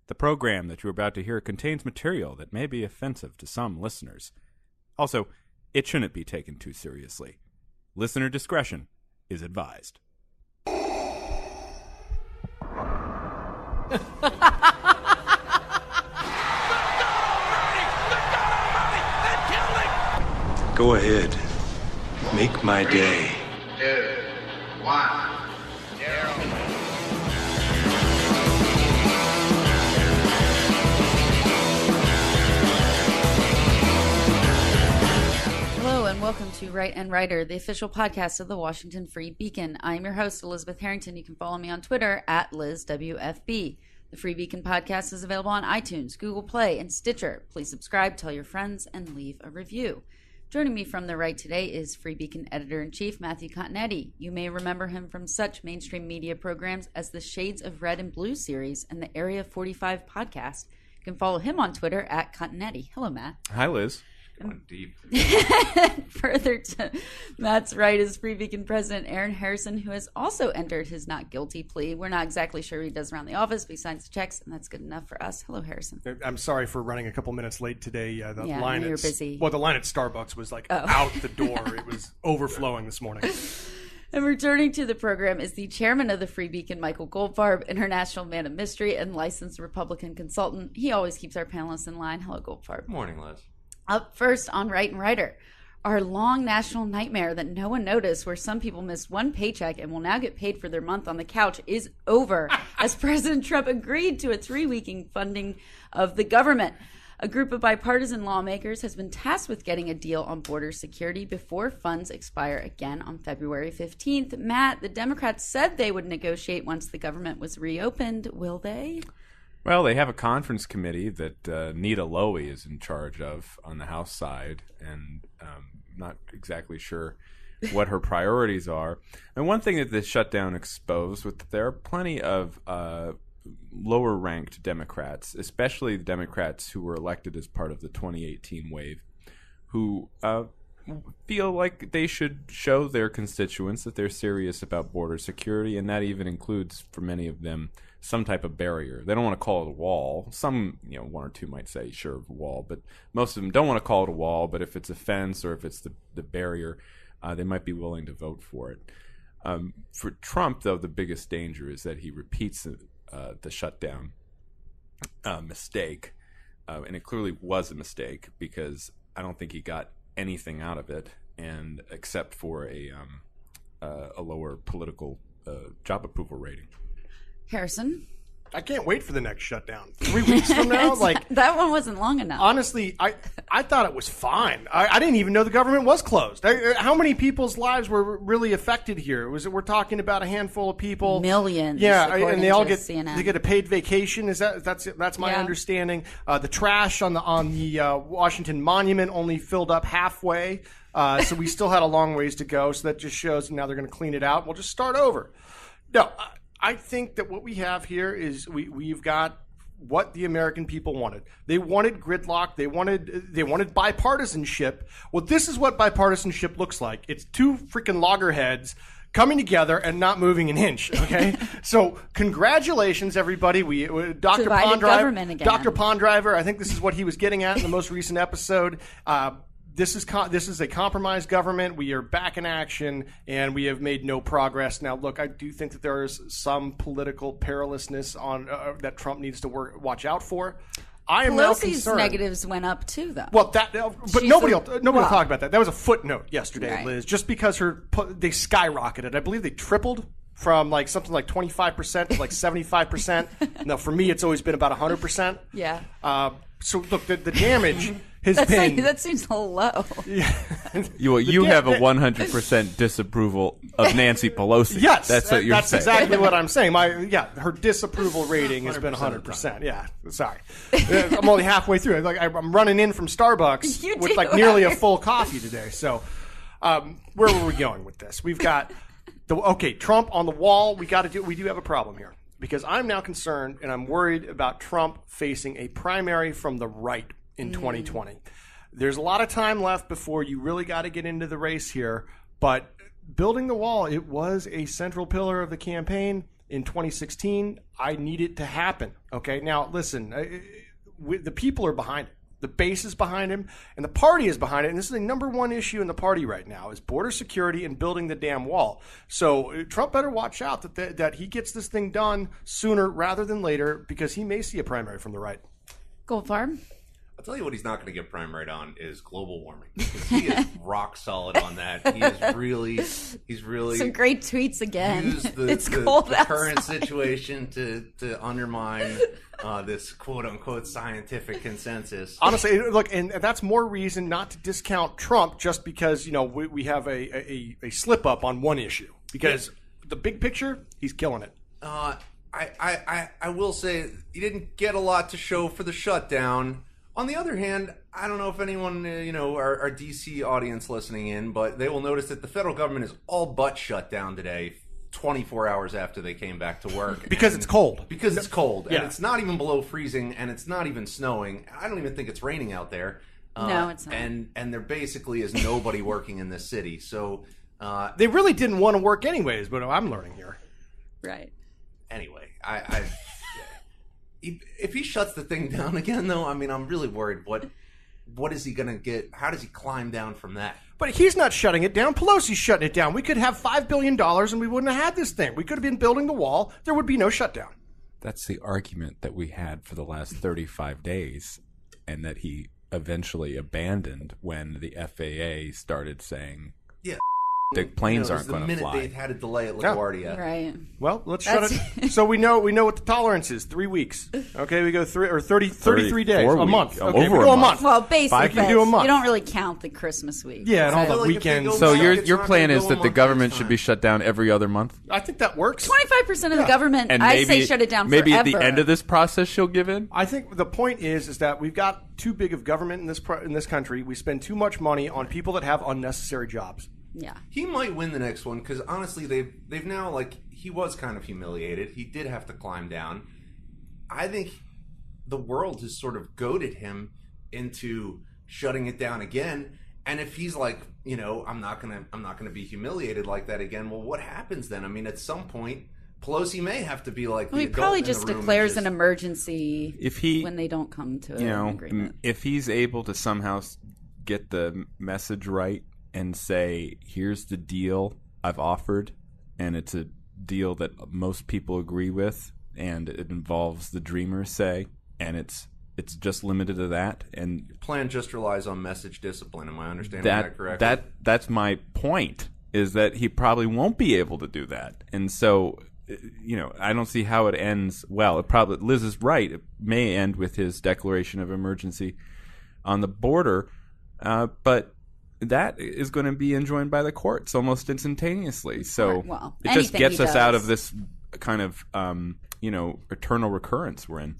The program that you're about to hear contains material that may be offensive to some listeners. Also, it shouldn't be taken too seriously. Listener discretion is advised. Go ahead. Make my day. 2, 1. Hello and welcome to Right and Writer, the official podcast of the Washington Free Beacon. I am your host, Elizabeth Harrington. You can follow me on Twitter at LizWFB. The Free Beacon podcast is available on iTunes, Google Play, and Stitcher. Please subscribe, tell your friends, and leave a review. Joining me from the right today is Free Beacon Editor-in-Chief Matthew Continetti. You may remember him from such mainstream media programs as the Shades of Red and Blue series and the Area 45 podcast. You can follow him on Twitter at Continetti. Hello, Matt. Hi, Liz. Going deep. Further to Matt's right is Free Beacon President Aaron Harrison, who has also entered his not guilty plea. We're not exactly sure what he does around the office, but he signs the checks, and that's good enough for us. Hello, Harrison. I'm sorry for running a couple minutes late today. The line you were busy. Well, the line at Starbucks was out the door. It was overflowing this morning. And returning to the program is the chairman of the Free Beacon, Michael Goldfarb, international man of mystery and licensed Republican consultant. He always keeps our panelists in line. Hello, Goldfarb. Morning, Liz. Up first on Right and Writer, our long national nightmare that no one noticed, where some people missed one paycheck and will now get paid for their month on the couch, is over as President Trump agreed to a 3-week funding of the government. A group of bipartisan lawmakers has been tasked with getting a deal on border security before funds expire again on February 15th. Matt, the Democrats said they would negotiate once the government was reopened. Will they? Well, they have a conference committee that Nita Lowey is in charge of on the House side, and not exactly sure what her priorities are. And one thing that the shutdown exposed was that there are plenty of lower-ranked Democrats, especially the Democrats who were elected as part of the 2018 wave, who feel like they should show their constituents that they're serious about border security, and that even includes, for many of them, some type of barrier. They don't want to call it a wall. Some, one or two might say, sure, a wall, but most of them don't want to call it a wall, but if it's a fence or if it's the barrier, they might be willing to vote for it. For Trump, though, the biggest danger is that he repeats the shutdown mistake, and it clearly was a mistake because I don't think he got anything out of it, and except for a lower political job approval rating. Harrison? I can't wait for the next shutdown. 3 weeks from now? That one wasn't long enough. Honestly, I thought it was fine. I didn't even know the government was closed. How many people's lives were really affected here? We're talking about a handful of people. Millions. Yeah, and they all get CNN. They get a paid vacation. That's my understanding. The trash on the Washington Monument only filled up halfway. So we still had a long ways to go. So that just shows now they're going to clean it out. We'll just start over. No, I think that what we have here is we've got what the American people wanted. They wanted gridlock. They wanted bipartisanship. Well, this is what bipartisanship looks like. It's two freaking loggerheads coming together and not moving an inch. Okay, so congratulations, everybody. Dr. Pondriver. I think this is what he was getting at in the most recent episode. This is a compromised government. We are back in action, and we have made no progress. Now, look, I do think that there is some political perilousness on that Trump needs to watch out for. I am now concerned. Pelosi's negatives went up too, though. Well, but nobody will talk about that. That was a footnote yesterday, right, Liz. Just because they skyrocketed. I believe they tripled from something like 25% to 75%. No, for me, it's always been about 100%. Yeah. So look, the damage has been. That seems low. Yeah. You have a 100% disapproval of Nancy Pelosi. Yes, that's what you're saying. That's exactly what I'm saying. Her disapproval rating has been 100%. Yeah, sorry, I'm only halfway through. I'm running in from Starbucks with nearly a full coffee today. So, where were we going with this? We've got Trump on the wall. We do have a problem here. Because I'm now concerned and I'm worried about Trump facing a primary from the right in 2020. There's a lot of time left before you really got to get into the race here. But building the wall, it was a central pillar of the campaign. in 2016. I need it to happen. Okay, now listen, the people are behind it. The base is behind him, and the party is behind it. And this is the number one issue in the party right now is border security and building the damn wall. So Trump better watch out that he gets this thing done sooner rather than later, because he may see a primary from the right. Goldfarb? I'll tell you what he's not going to get primaried on is global warming. Because he is rock solid on that. He's really some great tweets again. Used it's cold the current situation to undermine this quote-unquote scientific consensus. Honestly, look, and that's more reason not to discount Trump just because, we have a slip-up on one issue. Because the big picture, he's killing it. I will say he didn't get a lot to show for the shutdown. On the other hand, I don't know if anyone, our DC audience listening in, but they will notice that the federal government is all but shut down today, 24 hours after they came back to work. Because it's cold. Because it's cold. Yeah. And it's not even below freezing, and it's not even snowing. I don't even think it's raining out there. No, it's not. And there basically is nobody working in this city. So they really didn't want to work anyways, but I'm learning here. Right. Anyway, if he shuts the thing down again, though, I mean, I'm really worried. What is he going to get? How does he climb down from that? But he's not shutting it down. Pelosi's shutting it down. We could have $5 billion and we wouldn't have had this thing. We could have been building the wall. There would be no shutdown. That's the argument that we had for the last 35 days, and that he eventually abandoned when the FAA started saying, Yeah. the planes aren't going to fly. fly. They've had a delay at LaGuardia. Right. Well, let's shut it. So we know what the tolerance is. 3 weeks. Okay, we go 33 days. A month. Okay, Over we go a a month. Well, basically, I can do a month. you don't really count the Christmas week. Yeah, and all I feel the like if they weekends. go So back, it's your not plan gonna is go that a the month government next should time. be shut down every other month? I think that works. 25% of the government, And I say shut it down maybe forever. at the end of this process she'll give in? I think the point is that we've got too big of government in this country. We spend too much money on people that have unnecessary jobs. Yeah. He might win the next one because honestly, they've now he was kind of humiliated. He did have to climb down. I think the world has sort of goaded him into shutting it down again. And if he's like, I'm not gonna be humiliated like that again. Well, what happens then? I mean, at some point, Pelosi may have to be like. Well, he probably just declares an emergency when they don't come to an agreement. If he's able to somehow get the message right and say, here's the deal I've offered, and it's a deal that most people agree with, and it involves the dreamers say, and it's just limited to that. And plan just relies on message discipline. Am I understanding that correctly? That's my point, is that he probably won't be able to do that. And so, I don't see how it ends well. Liz is right. It may end with his declaration of emergency on the border, but that is going to be enjoined by the courts almost instantaneously. So it just gets us out of this kind of, eternal recurrence we're in.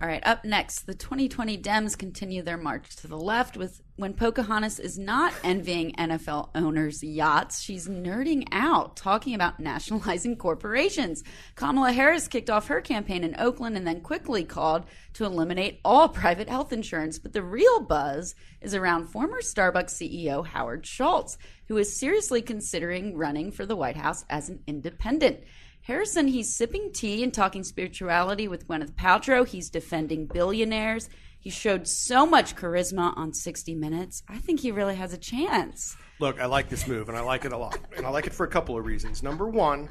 All right, up next, the 2020 Dems continue their march to the left when Pocahontas is not envying NFL owners' yachts. She's nerding out, talking about nationalizing corporations. Kamala Harris kicked off her campaign in Oakland and then quickly called to eliminate all private health insurance. But the real buzz is around former Starbucks CEO Howard Schultz, who is seriously considering running for the White House as an independent. Harrison, he's sipping tea and talking spirituality with Gwyneth Paltrow. He's defending billionaires. He showed so much charisma on 60 Minutes. I think he really has a chance. Look, I like this move, and I like it a lot. And I like it for a couple of reasons. Number one,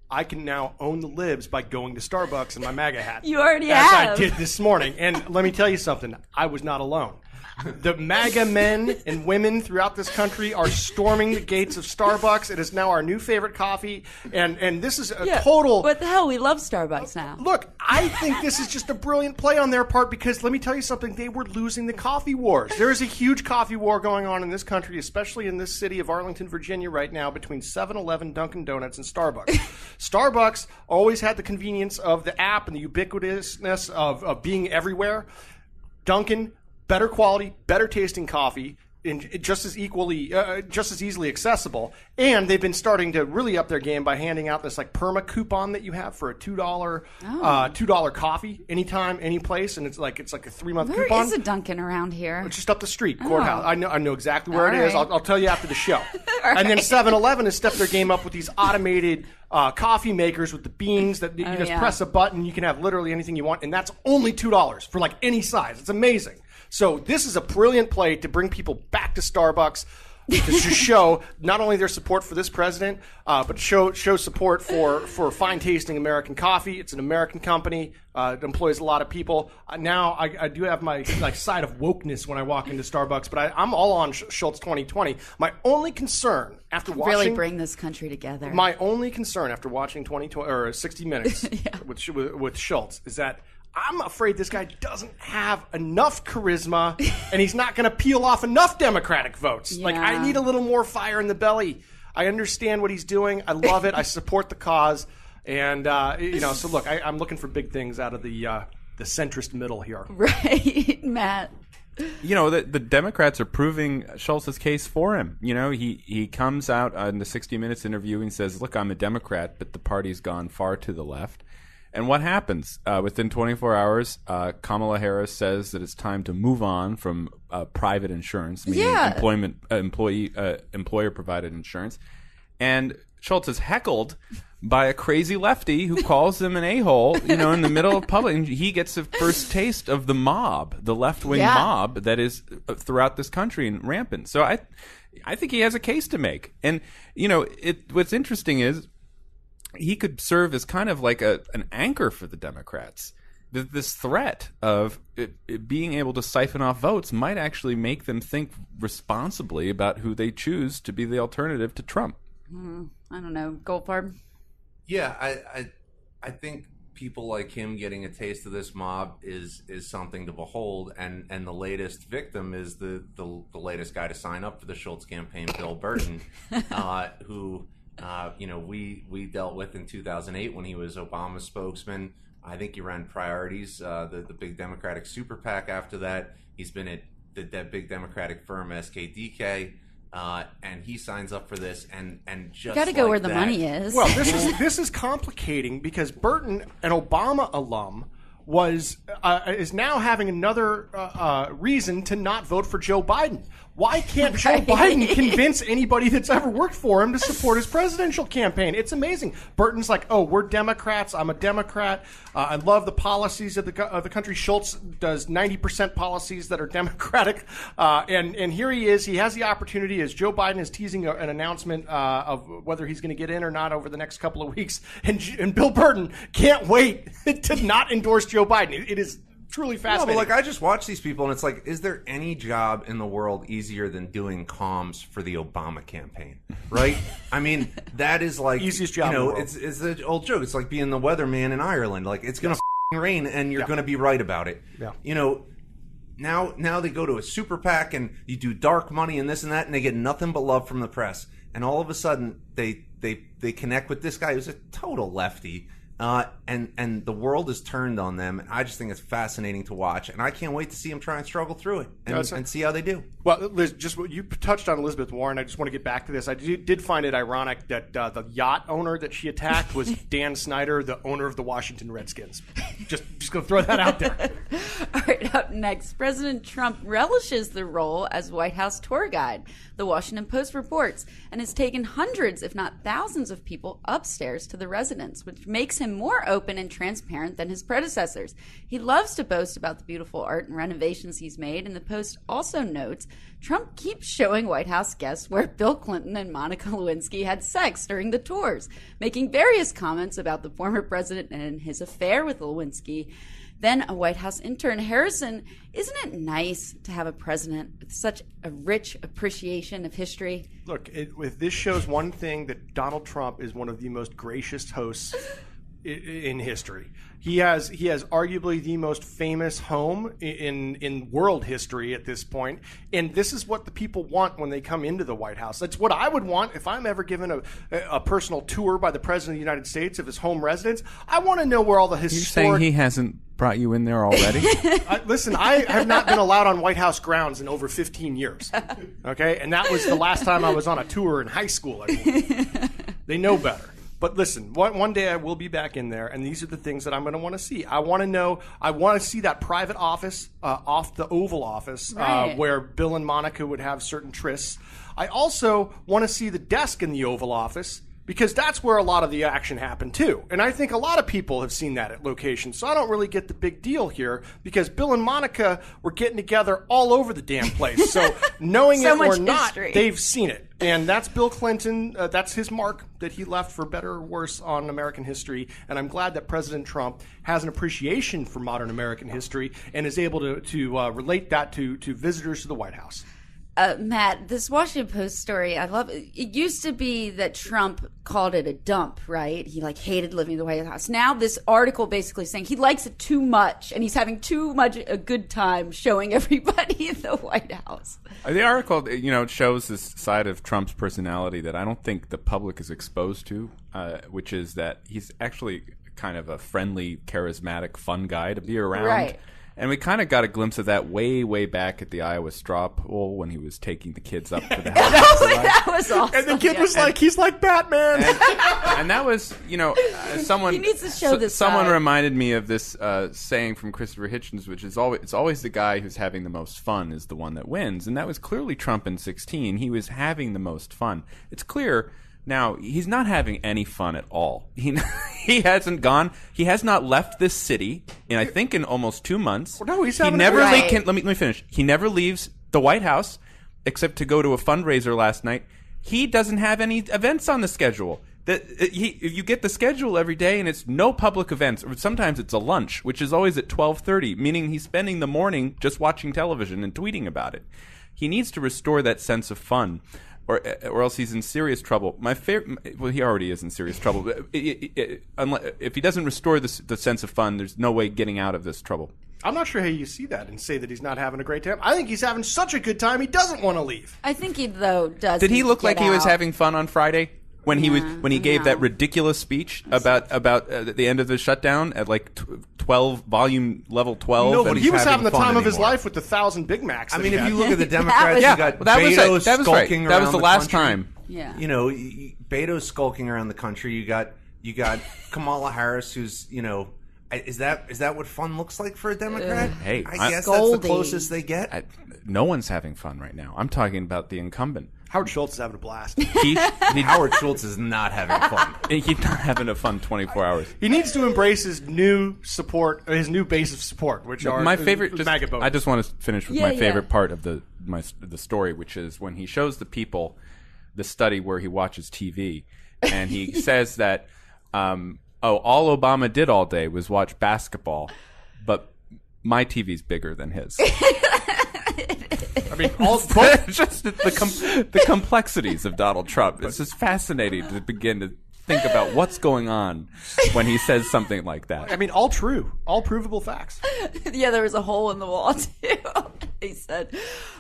I can now own the libs by going to Starbucks in my MAGA hat. You already as have. I did this morning. And let me tell you something. I was not alone. The MAGA men and women throughout this country are storming the gates of Starbucks. It is now our new favorite coffee. And this is a total... What the hell? We love Starbucks now. Look, I think this is just a brilliant play on their part because let me tell you something. They were losing the coffee wars. There is a huge coffee war going on in this country, especially in this city of Arlington, Virginia right now between 7-Eleven, Dunkin' Donuts, and Starbucks. Starbucks always had the convenience of the app and the ubiquitousness of being everywhere. Dunkin', better quality, better tasting coffee, and just as easily accessible. And they've been starting to really up their game by handing out this perma coupon that you have for a $2 coffee anytime, any place, and it's like a 3-month coupon. Where is a Dunkin' around here? It's just up the street, courthouse. I know exactly where All it is. right. I'll tell you after the show. And then 7-Eleven has stepped their game up with these automated coffee makers with the beans that you just press a button. You can have literally anything you want, and that's only $2 for like any size. It's amazing. So this is a brilliant play to bring people back to Starbucks, to show not only their support for this president, but show support for fine tasting American coffee. It's an American company. It employs a lot of people. Now I do have my side of wokeness when I walk into Starbucks, but I'm all on Schultz 2020. My only concern after watching really bring this country together. My only concern after watching 2020 or 60 Minutes with Schultz is that I'm afraid this guy doesn't have enough charisma, and he's not going to peel off enough Democratic votes. Yeah. Like, I need a little more fire in the belly. I understand what he's doing. I love it. I support the cause. And, so look, I'm looking for big things out of the centrist middle here. Right, Matt. The Democrats are proving Schultz's case for him. He comes out in the 60 Minutes interview and says, look, I'm a Democrat, but the party's gone far to the left. And what happens? Within 24 hours, Kamala Harris says that it's time to move on from private insurance, meaning employer-provided insurance. And Schultz is heckled by a crazy lefty who calls him an a-hole, in the middle of public. And he gets a first taste of the mob, the left-wing mob that is throughout this country and rampant. So I think he has a case to make. And, what's interesting is, he could serve as kind of like an anchor for the Democrats. This threat of it being able to siphon off votes might actually make them think responsibly about who they choose to be the alternative to Trump. I don't know. Goldfarb? Yeah, I think people like him getting a taste of this mob is something to behold, and the latest victim is the latest guy to sign up for the Schultz campaign, Bill Burton, who... we dealt with in 2008 when he was Obama's spokesman. I think he ran Priorities, the big Democratic super PAC. After that, he's been at that big Democratic firm SKDK, and he signs up for this. And just got to go where the money is. Well, this is complicating because Burton, an Obama alum, is now having another reason to not vote for Joe Biden. Why can't Joe Biden convince anybody that's ever worked for him to support his presidential campaign? It's amazing. Burton's like, oh, we're Democrats. I'm a Democrat. I love the policies of the country. Schultz does 90% policies that are Democratic. And here he is. He has the opportunity, as Joe Biden is teasing an announcement of whether he's going to get in or not over the next couple of weeks. And Bill Burton can't wait to not endorse Joe Biden. It is truly fascinating. No, but I just watch these people, and it's like, is there any job in the world easier than doing comms for the Obama campaign? Right? I mean, that is like easiest job in the world. It's an old joke. It's like being the weatherman in Ireland. Like, it's going to rain, and you're going to be right about it. Yeah. Now they go to a super PAC, and you do dark money and this and that, and they get nothing but love from the press. And all of a sudden, they connect with this guy who's a total lefty. And the world is turned on them, and I just think it's fascinating to watch, and I can't wait to see them try and struggle through it and see how they do. Well, Liz, just what you touched on Elizabeth Warren. I just want to get back to this. I did find it ironic that the yacht owner that she attacked was Dan Snyder, the owner of the Washington Redskins. Just going to throw that out there. All right, up next, President Trump relishes the role as White House tour guide, the Washington Post reports, and has taken hundreds, if not thousands, of people upstairs to the residence, which makes him more open and transparent than his predecessors. He loves to boast about the beautiful art and renovations he's made, and the Post also notes Trump keeps showing White House guests where Bill Clinton and Monica Lewinsky had sex during the tours, making various comments about the former president and his affair with Lewinsky. Then a White House intern, Harrison, isn't it nice to have a president with such a rich appreciation of history? Look, if this shows one thing, that Donald Trump is one of the most gracious hosts in history. He has arguably the most famous home in world history at this point, and this is what the people want when they come into the White House. That's what I would want if I'm ever given a personal tour by the President of the United States of his home residence. I want to know where all the historic... You're saying he hasn't brought you in there already? Listen, I have not been allowed on White House grounds in over 15 years. Okay, and that was the last time I was on a tour in high school. I believe. They know better. But listen, one day I will be back in there, and these are the things that I'm going to want to see. I want to see that private office off the Oval Office, right, where Bill and Monica would have certain trysts. I also want to see the desk in the Oval Office, because that's where a lot of the action happened too. And I think a lot of people have seen that at locations. So I don't really get the big deal here because Bill and Monica were getting together all over the damn place. So knowing So it much or not, history. they've seen it. And that's Bill Clinton. That's his mark that he left for better or worse on American history. And I'm glad that President Trump has an appreciation for modern American history and is able to relate that to visitors to the White House. Matt, this Washington Post story, I love it. It used to be that Trump called it a dump, right? He hated living in the White House. Now this article basically saying he likes it too much and he's having too much a good time showing everybody in the White House. The article, it shows this side of Trump's personality that I don't think the public is exposed to, which is that he's actually kind of a friendly, charismatic, fun guy to be around. Right. And we kind of got a glimpse of that way, way back at the Iowa straw poll when he was taking the kids up to the house. That was awesome. And the kid was he's like Batman. And that was, someone. He needs to show this Someone side. reminded me of this saying from Christopher Hitchens, which is it's always the guy who's having the most fun is the one that wins. And that was clearly Trump in 2016. He was having the most fun. It's clear now he's not having any fun at all. He hasn't gone. He has not left this city in I think in almost 2 months. No, he's he having never. Right. Let me finish. He never leaves the White House except to go to a fundraiser last night. He doesn't have any events on the schedule. You get the schedule every day, and it's no public events. Or sometimes it's a lunch, which is always at 12:30, meaning he's spending the morning just watching television and tweeting about it. He needs to restore that sense of fun, or else he's in serious trouble. My favorite, well, he already is in serious trouble. If he doesn't restore the sense of fun, there's no way getting out of this trouble. I'm not sure how you see that and say that he's not having a great time. I think he's having such a good time he doesn't want to leave. I think he, though, does. Did he look like he was out. having fun on Friday? When he gave that ridiculous speech about the end of the shutdown at like 12 volume level 12. No, but Nobody's he was having the having fun time of his anymore. life with the 1,000 Big Macs. I that mean, he if had. you look at the Democrats, Yeah, you got that was Beto right. That was right. skulking That was around the last country. time. Yeah. Beto's skulking around the country. You got Kamala Harris, who's is that what fun looks like for a Democrat? Hey, I guess that's Scolding. the closest they get. No one's having fun right now. I'm talking about the incumbent. Howard Schultz is having a blast. Howard Schultz is not having fun. He's not having a fun 24 hours. He needs to embrace his new base of support, which are My favorite. MAGA voters. I just want to finish with Yeah, my yeah. favorite part of the story, which is when he shows the people the study where he watches TV, and he says that all Obama did all day was watch basketball, but my TV's bigger than his. I mean, Just the complexities of Donald Trump. It's just fascinating to begin to think about what's going on when he says something like that. I mean, all true, all provable facts. Yeah, there was a hole in the wall, too. He said,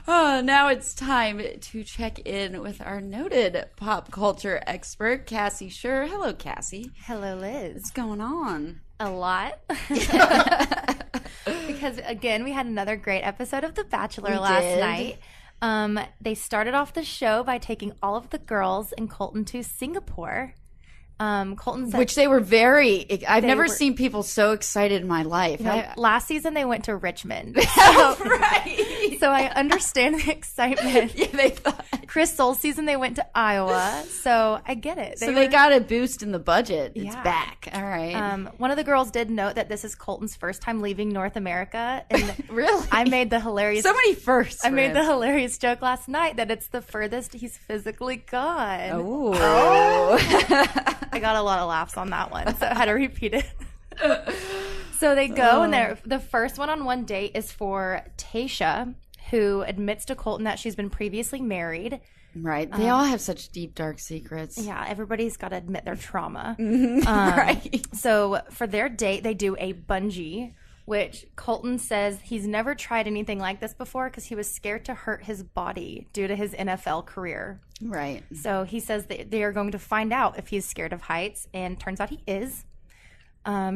now it's time to check in with our noted pop culture expert, Cassie Schur. Hello, Cassie. Hello, Liz. What's going on? A lot. Because, again, we had another great episode of The Bachelor last did. night. They started off the show by taking all of the girls and Colton to Singapore. Colton said, Which they were very... I've never were- seen people so excited in my life. last season they went to Richmond. Right. So I understand the excitement. Yeah, they thought... Chris Soul's season they went to Iowa. So I get it. So they got a boost in the budget. It's Yeah. back. All right. One of the girls did note that this is Colton's first time leaving North America. And Really? I made the hilarious... So many firsts. I for made him. the hilarious joke last night that it's the furthest he's physically gone. Oh. I got a lot of laughs on that one, so I had to repeat it. So they go, and the first one-on-one date is for Tayshia, who admits to Colton that she's been previously married. Right. They all have such deep, dark secrets. Yeah, everybody's got to admit their trauma. Right. So for their date, they do a bungee, which Colton says he's never tried anything like this before because he was scared to hurt his body due to his NFL career. Right. So he says that they are going to find out if he's scared of heights, and turns out he is.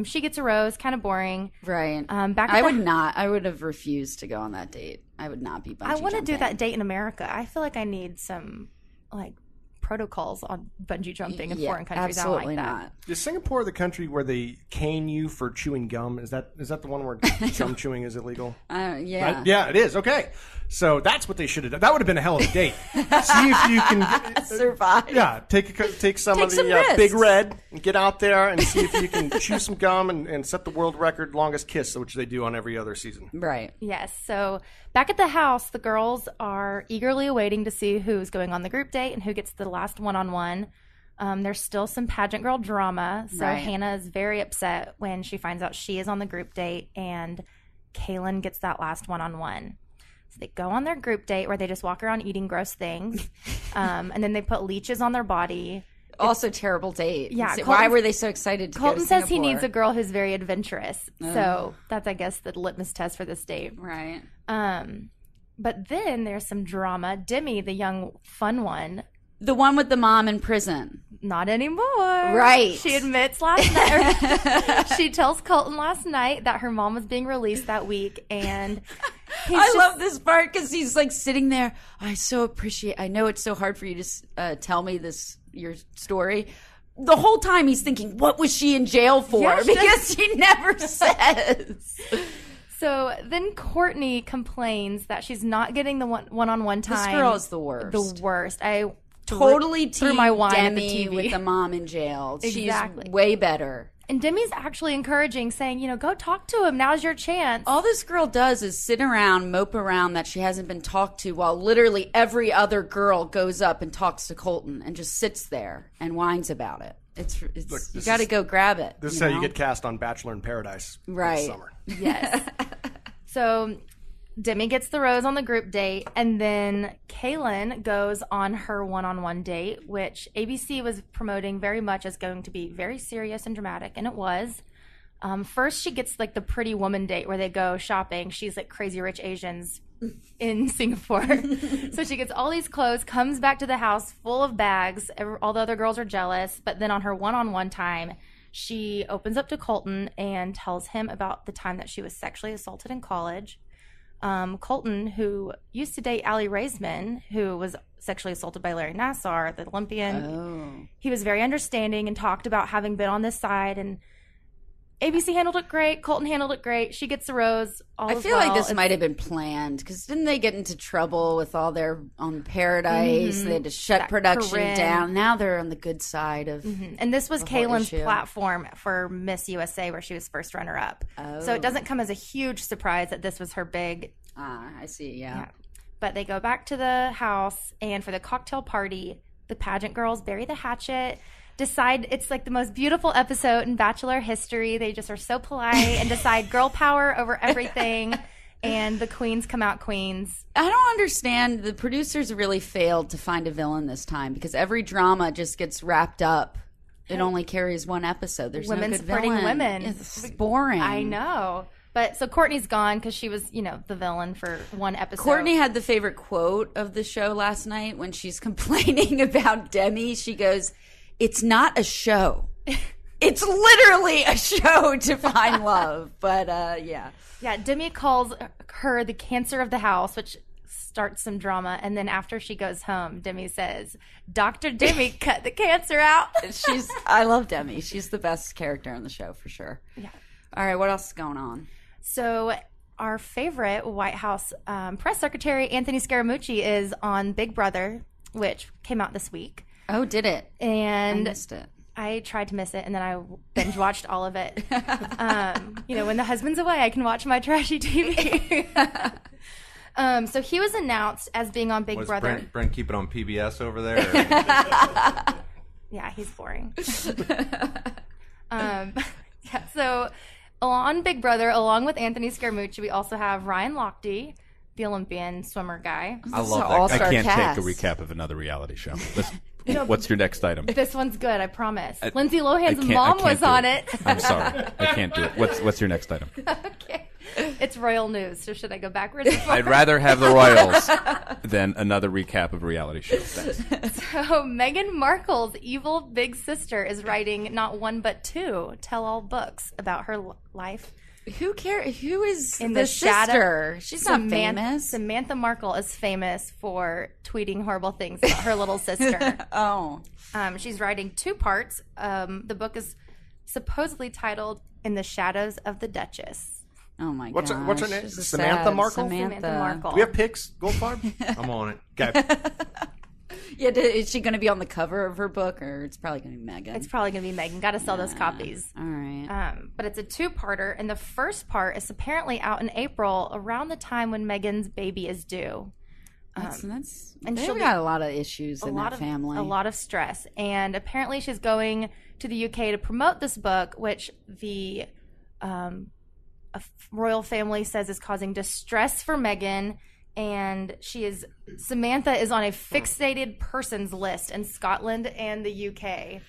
She gets a rose, kind of boring. Right. Back I at would the- not. I would have refused to go on that date. I would not be bungee I want to do jumping. that date in America. I feel like I need some protocols on bungee jumping in foreign countries. Absolutely I don't like not. Is Singapore the country where they cane you for chewing gum? Is that the one where gum chewing is illegal? Yeah. Yeah, it is. Okay. So that's what they should have done. That would have been a hell of a date. See if you can survive. Yeah, take some of the risks. Big Red and get out there and see if you can chew some gum and set the world record longest kiss, which they do on every other season. Right. Yes. So back at the house, the girls are eagerly awaiting to see who's going on the group date and who gets the last one-on-one. There's still some pageant girl drama. So Right. Hannah is very upset when she finds out she is on the group date and Kaylin gets that last one-on-one. So they go on their group date where they just walk around eating gross things. And then they put leeches on their body. Also terrible date. Yeah, Why were they so excited to go to Colton says he Singapore? needs a girl who's very adventurous. So that's, I guess, the litmus test for this date. Right. But then there's some drama. Demi, the young fun one, The one with the mom in prison. not anymore. Right. She admits last night. She tells Colton last night that her mom was being released that week, and I love this part because he's like sitting there. I know it's so hard for you to tell me your story. The whole time he's thinking, what was she in jail for? Yeah, because he never says. So then Courtney complains that she's not getting the one-on-one time. This girl is the worst. The worst. I Totally threw team my wine at the Demi TV. with the mom in jail. Exactly. She's way better. And Demi's actually encouraging, saying, go talk to him. Now's your chance. All this girl does is sit around, mope around that she hasn't been talked to, while literally every other girl goes up and talks to Colton and just sits there and whines about it. Look, You got to go grab it. This is how you get cast on Bachelor in Paradise Right. this summer. Yes. So Demi gets the rose on the group date, and then Kaylin goes on her one-on-one date, which ABC was promoting very much as going to be very serious and dramatic, and it was. First, she gets like the pretty woman date where they go shopping. She's like Crazy Rich Asians in Singapore. So she gets all these clothes, comes back to the house full of bags. All the other girls are jealous, but then on her one-on-one time, she opens up to Colton and tells him about the time that she was sexually assaulted in college. Colton, who used to date Allie Raisman, who was sexually assaulted by Larry Nassar, the Olympian. He was very understanding and talked about having been on this side, and ABC handled it great. Colton handled it great. She gets the rose. I feel like this might have been planned because didn't they get into trouble with all their on Paradise? They had to shut That production Corinne. down. Now they're on the good side of. And this was the whole Kaylin's issue. platform for Miss USA, where she was first runner-up. So it doesn't come as a huge surprise that this was her big. I see. Yeah. But they go back to the house, and for the cocktail party, the pageant girls bury the hatchet. Decide it's like the most beautiful episode in Bachelor history. They just are so polite and decide girl power over everything. And the queens come out queens. I don't understand. The producers really failed to find a villain this time because every drama just gets wrapped up. It only carries one episode. There's Women no good supporting villain. women. It's boring. I know. But so Courtney's gone because she was, the villain for one episode. Courtney had the favorite quote of the show last night when she's complaining about Demi. She goes, "It's not a show. It's literally a show to find love." But yeah. Yeah, Demi calls her the cancer of the house, which starts some drama. And then after she goes home, Demi says, "Dr. Demi cut the cancer out." I love Demi. She's the best character on the show for sure. Yeah. All right, what else is going on? So our favorite White House press secretary, Anthony Scaramucci, is on Big Brother, which came out this week. Oh, did it? And I missed it. I tried to miss it, and then I binge watched all of it. When the husband's away, I can watch my trashy TV. So he was announced as being on Big Brother. Brent keep it on PBS over there? Yeah, he's boring. So on Big Brother, along with Anthony Scaramucci, we also have Ryan Lochte, the Olympian swimmer guy. I love that guy. all-star I can't cast. take a recap of another reality show. What's your next item? This one's good, I promise. Lindsay Lohan's I mom can't was do on it. I'm sorry. I can't do it. What's your next item? Okay. It's royal news, so should I go backwards? I'd rather have the Royals than another recap of a reality show. Thanks. So Meghan Markle's evil big sister is writing not one but two tell-all books about her life. Who cares? Who is In the the shadow- sister? She's not famous. Samantha Markle is famous for tweeting horrible things about her little sister. Oh. She's writing two parts. The book is supposedly titled "In the Shadows of the Duchess." Oh my What's gosh. her name? This is Samantha sad. Markle? Samantha Markle. Do we have pics, Goldfarb? I'm on it. Okay. Yeah, is she going to be on the cover of her book, or it's probably going to be Megan? It's probably going to be Megan. Got to sell those copies. All right. But it's a two-parter, and the first part is apparently out in April, around the time when Megan's baby is due. And and they've she'll be- got a lot of issues in that family. A lot of stress. And apparently she's going to the UK to promote this book, which the royal family says is causing distress for Meghan. And Samantha is on a fixated persons list in Scotland and the UK.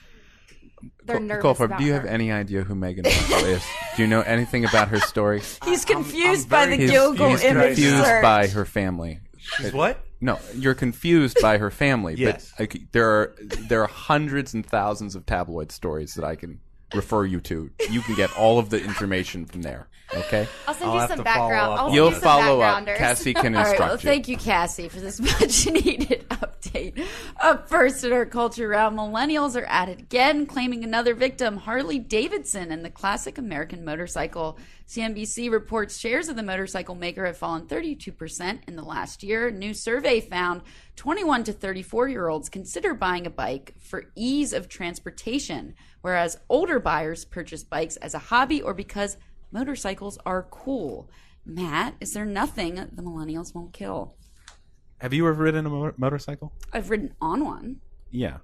They're nervous about do you her. have any idea who Meghan Markle is? Do you know anything about her story? He's confused I'm by very the Google He's image confused search. by her family. She's what? No, you're confused by her family. Yes. But there are hundreds and thousands of tabloid stories that I can refer you to. You can get all of the information from there. Okay? I'll send I'll you have some to follow background. up I'll on send You'll you some follow up. backgrounders. Cassie can All right, instruct well, you. thank you, Cassie, for this much needed update. Up first in our culture round, millennials are at it again, claiming another victim, Harley Davidson, and the classic American motorcycle. CNBC reports shares of the motorcycle maker have fallen 32% in the last year. A new survey found 21 to 34-year-olds consider buying a bike for ease of transportation, whereas older buyers purchase bikes as a hobby or because motorcycles are cool. Matt, is there nothing the millennials won't kill? Have you ever ridden a motorcycle? I've ridden on one. Yeah.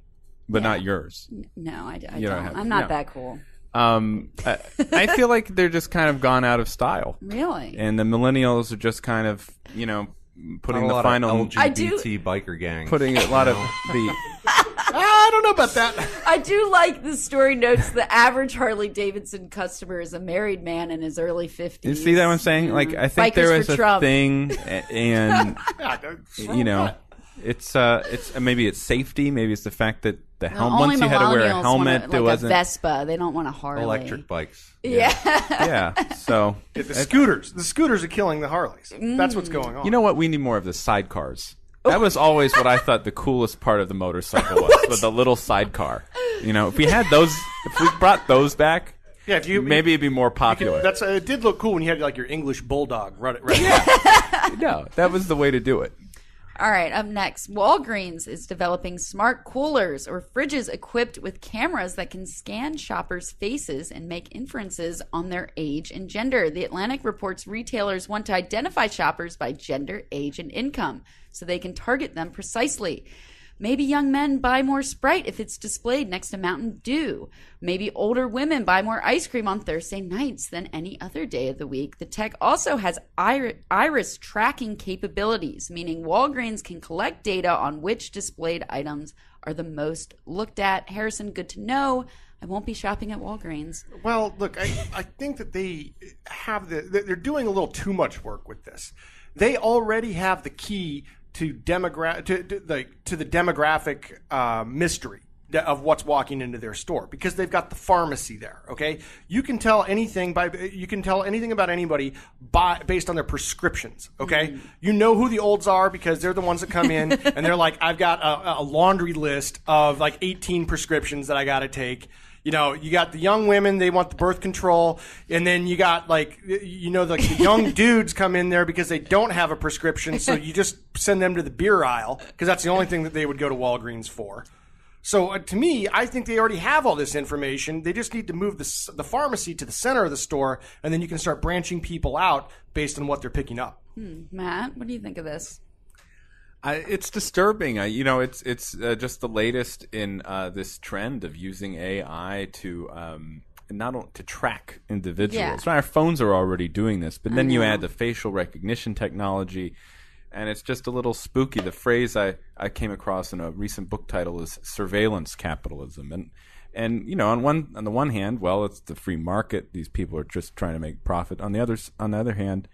But not yours. No, I You don't don't. have- I'm not no. that cool. I feel like they're just kind of gone out of style. Really? And the millennials are just kind of, putting the final... I do- LGBT biker gang. Putting a lot of the... I don't know about that. I do like the story notes the average Harley Davidson customer is a married man in his early 50s. You see that what I'm saying? Like, I think Bikers there for is a Trump. thing, and it's maybe it's safety, maybe it's the fact that the helmet. Only Once you had to wear a millennials helmet, want there a wasn't. Vespa. They don't want a Harley. Electric bikes. Yeah. Yeah, so The scooters are killing the Harleys. That's what's going on. you know what? We need more of the sidecars. That was always what I thought the coolest part of the motorcycle was the little sidecar. If we had those, if we brought those back, yeah, if you maybe it'd be more popular. it did look cool when you had like your English bulldog. Right. No, that was the way to do it. All right, up next, Walgreens is developing smart coolers or fridges equipped with cameras that can scan shoppers' faces and make inferences on their age and gender. The Atlantic reports retailers want to identify shoppers by gender, age, and income so they can target them precisely. Maybe young men buy more Sprite if it's displayed next to Mountain Dew. Maybe older women buy more ice cream on Thursday nights than any other day of the week. The tech also has iris tracking capabilities, meaning Walgreens can collect data on which displayed items are the most looked at. Harrison, good to know. I won't be shopping at Walgreens. Well, look, I think that they have they're doing a little too much work with this. They already have the key to the demographic mystery of what's walking into their store because they've got the pharmacy there. Okay, you can tell anything about anybody based on their prescriptions. Okay, you know who the olds are because they're the ones that come in and they're like, I've got a laundry list of like 18 prescriptions that I got to take. You got the young women, they want the birth control, and then you got the young dudes come in there because they don't have a prescription, so you just send them to the beer aisle because that's the only thing that they would go to Walgreens for. So to me, I think they already have all this information. They just need to move the pharmacy to the center of the store, and then you can start branching people out based on what they're picking up. Matt, what do you think of this? It's disturbing. It's just the latest in this trend of using AI to not to track individuals. Yeah. Our phones are already doing this, but then you add the facial recognition technology, and it's just a little spooky. The phrase I came across in a recent book title is surveillance capitalism, and on the one hand, well, it's the free market. These people are just trying to make profit. On the other hand,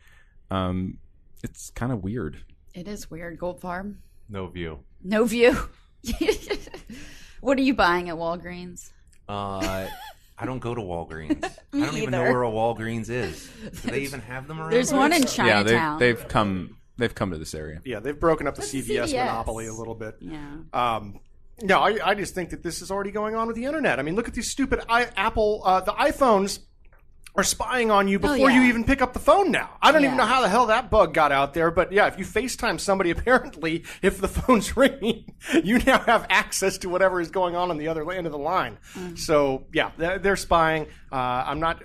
it's kind of weird. It is weird. Gold Farm? No view. No view. What are you buying at Walgreens? I don't go to Walgreens. I don't even know either. where a Walgreens is. Do they even have them around? There's one in Chinatown. Yeah, they've come to this area. Yeah, they've broken up the What's CVS CVS? monopoly a little bit. Yeah. No, I just think that this is already going on with the internet. I mean, look at these stupid Apple, the iPhones are spying on you before yeah. you even pick up the phone now. I don't even Yeah. know how the hell that bug got out there, but yeah, if you FaceTime somebody, apparently, if the phone's ringing, you now have access to whatever is going on the other end of the line. So yeah, they're spying. I'm not,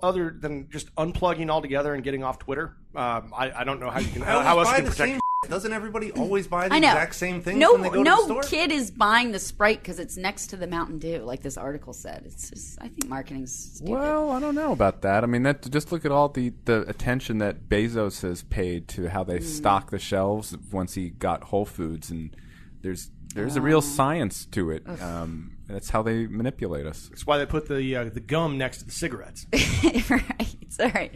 other than just unplugging altogether and getting off Twitter. I don't know how you can, how else you can protect. Doesn't everybody always buy the I know. exact same things No, when they go to the store? no kid is buying the Sprite because it's next to the Mountain Dew, like this article said. It's just, I think marketing's stupid. Well, I don't know about that. I mean, just look at all the attention that Bezos has paid to how they stock the shelves once he got Whole Foods, and there's a real science to it. That's how they manipulate us. That's why they put the gum next to the cigarettes. Right. All right.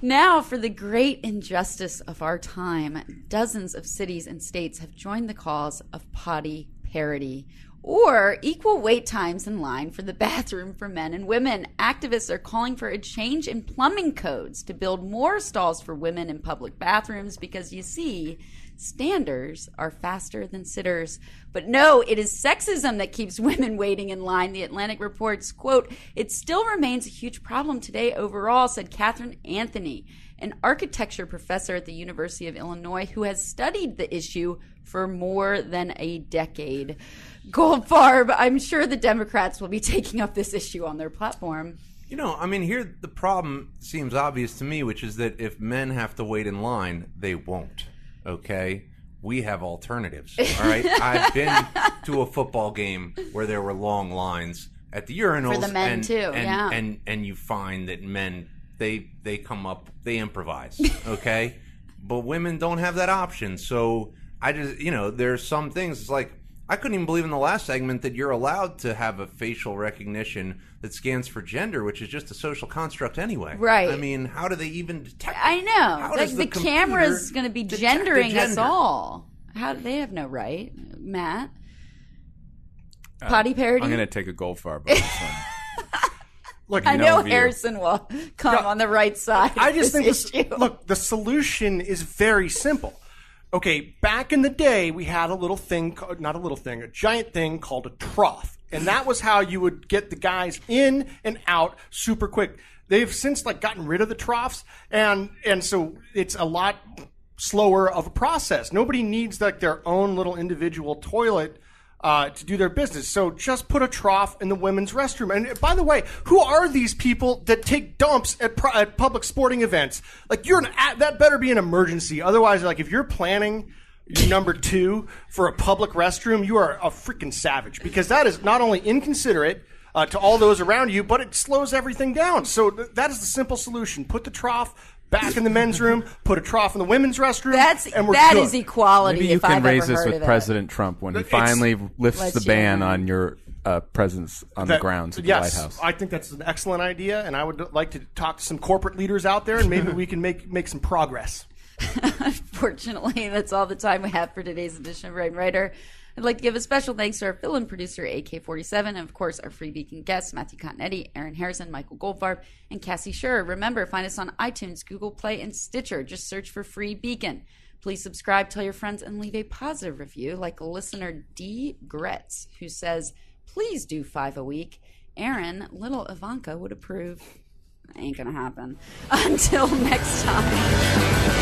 Now, for the great injustice of our time, dozens of cities and states have joined the cause of potty parity, or equal wait times in line for the bathroom for men and women. Activists are calling for a change in plumbing codes to build more stalls for women in public bathrooms because, you see, standers are faster than sitters. But no, it is sexism that keeps women waiting in line. The Atlantic reports, quote, "It still remains a huge problem today overall," said Catherine Anthony, an architecture professor at the University of Illinois who has studied the issue for more than a decade. Goldfarb, I'm sure the Democrats will be taking up this issue on their platform. You know, I mean, here the problem seems obvious to me, which is that if men have to wait in line, they won't. Okay? We have alternatives. All right? I've been to a football game where there were long lines at the urinals. For the men, too, yeah. And you find that men, they come up, they improvise. Okay? But women don't have that option. So I just, there's some things, it's like, I couldn't even believe in the last segment that you're allowed to have a facial recognition that scans for gender, which is just a social construct anyway. Right. I mean, how do they even detect it? I know. How Like does the computer camera's going to be detect the gendering us gender? all. How do they have no right, Matt? Potty parody. I'm going to take a Goldfarb on this one. Look, I know view. Harrison will come on the right side. I of just this think issue. look, the solution is very simple. Okay, back in the day, we had a giant thing called a trough. And that was how you would get the guys in and out super quick. They've since gotten rid of the troughs, and so it's a lot slower of a process. Nobody needs their own little individual toilet to do their business. So just put a trough in the women's restroom. And by the way, who are these people that take dumps at public sporting events? That better be an emergency. Otherwise, if you're planning your number 2 for a public restroom, you are a freaking savage, because that is not only inconsiderate to all those around you, but it slows everything down. So that is the simple solution. Put the trough back in the men's room, put a trough in the women's restroom, and we're that good. is equality. Maybe you if can I've raise ever this heard with of it. President Trump when he It's- finally lifts Let's the ban hear it. on your presence on the grounds of the yes, White House. I think that's an excellent idea, and I would like to talk to some corporate leaders out there, and maybe we can make some progress. Unfortunately, that's all the time we have for today's edition of Right and Writer. I'd like to give a special thanks to our fill-in producer, AK47, and of course our Free Beacon guests, Matthew Continetti, Aaron Harrison, Michael Goldfarb, and Cassie Schur. Remember, find us on iTunes, Google Play, and Stitcher. Just search for Free Beacon. Please subscribe, tell your friends, and leave a positive review, like listener D. Gretz, who says, "Please do 5 a week." Aaron, little Ivanka would approve. Ain't gonna happen. Until next time.